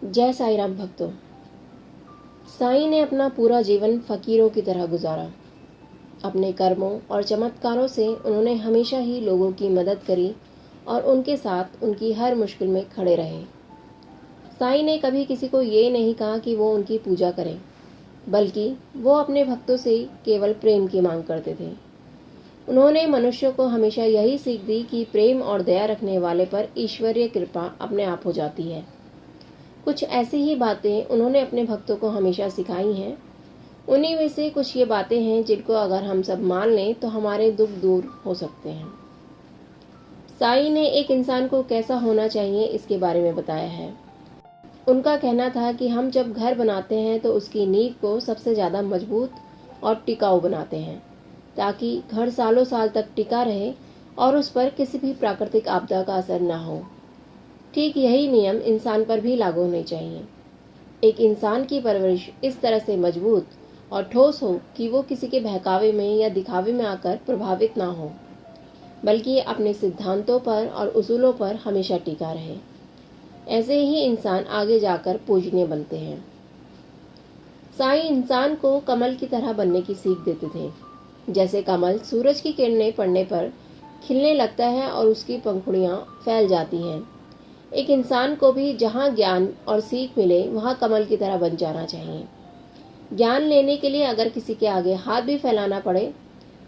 जय साईं राम भक्तों। साईं ने अपना पूरा जीवन फकीरों की तरह गुजारा। अपने कर्मों और चमत्कारों से उन्होंने हमेशा ही लोगों की मदद करी और उनके साथ उनकी हर मुश्किल में खड़े रहे। साईं ने कभी किसी को ये नहीं कहा कि वो उनकी पूजा करें, बल्कि वो अपने भक्तों से केवल प्रेम की मांग करते थे। उन्होंने मनुष्यों को हमेशा यही सीख दी कि प्रेम और दया रखने वाले पर ईश्वरीय कृपा अपने आप हो जाती है। कुछ ऐसी ही बातें उन्होंने अपने भक्तों को हमेशा सिखाई हैं। उन्हीं में से कुछ ये बातें हैं जिनको अगर हम सब मान लें तो हमारे दुख दूर हो सकते हैं। साईं ने एक इंसान को कैसा होना चाहिए इसके बारे में बताया है। उनका कहना था कि हम जब घर बनाते हैं तो उसकी नींव को सबसे ज़्यादा मजबूत और टिकाऊ बनाते हैं, ताकि घर सालों साल तक टिका रहे और उस पर किसी भी प्राकृतिक आपदा का असर न हो। ठीक यही नियम इंसान पर भी लागू होने चाहिए। एक इंसान की परवरिश इस तरह से मजबूत और ठोस हो कि वो किसी के बहकावे में या दिखावे में आकर प्रभावित ना हो, बल्कि अपने सिद्धांतों पर और उसूलों पर हमेशा टिका रहे। ऐसे ही इंसान आगे जाकर पूजनीय बनते हैं। साईं इंसान को कमल की तरह बनने की सीख देते थे। जैसे कमल सूरज की किरणें पड़ने पर खिलने लगता है और उसकी पंखुड़ियां फैल जाती हैं, एक इंसान को भी जहाँ ज्ञान और सीख मिले वहाँ कमल की तरह बन जाना चाहिए। ज्ञान लेने के लिए अगर किसी के आगे हाथ भी फैलाना पड़े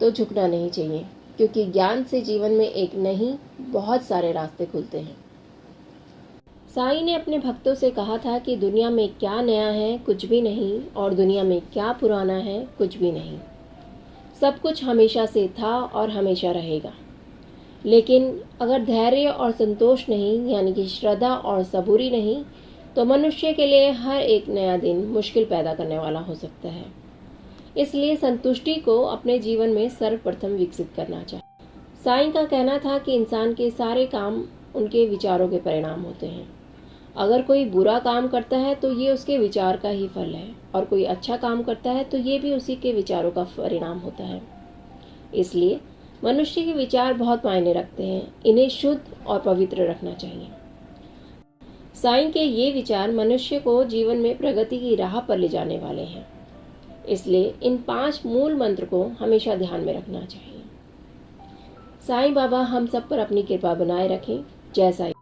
तो झुकना नहीं चाहिए, क्योंकि ज्ञान से जीवन में एक नहीं बहुत सारे रास्ते खुलते हैं। साईं ने अपने भक्तों से कहा था कि दुनिया में क्या नया है, कुछ भी नहीं, और दुनिया में क्या पुराना है, कुछ भी नहीं। सब कुछ हमेशा से था और हमेशा रहेगा। लेकिन अगर धैर्य और संतोष नहीं, यानी कि श्रद्धा और सबूरी नहीं, तो मनुष्य के लिए हर एक नया दिन मुश्किल पैदा करने वाला हो सकता है। इसलिए संतुष्टि को अपने जीवन में सर्वप्रथम विकसित करना चाहिए। साईं का कहना था कि इंसान के सारे काम उनके विचारों के परिणाम होते हैं। अगर कोई बुरा काम करता है तो ये उसके विचार का ही फल है, और कोई अच्छा काम करता है तो ये भी उसी के विचारों का परिणाम होता है। इसलिए मनुष्य के विचार बहुत मायने रखते हैं। इन्हें शुद्ध और पवित्र रखना चाहिए। साईं के ये विचार मनुष्य को जीवन में प्रगति की राह पर ले जाने वाले हैं। इसलिए इन 5 मूल मंत्र को हमेशा ध्यान में रखना चाहिए। साईं बाबा हम सब पर अपनी कृपा बनाए रखें। जय साईं।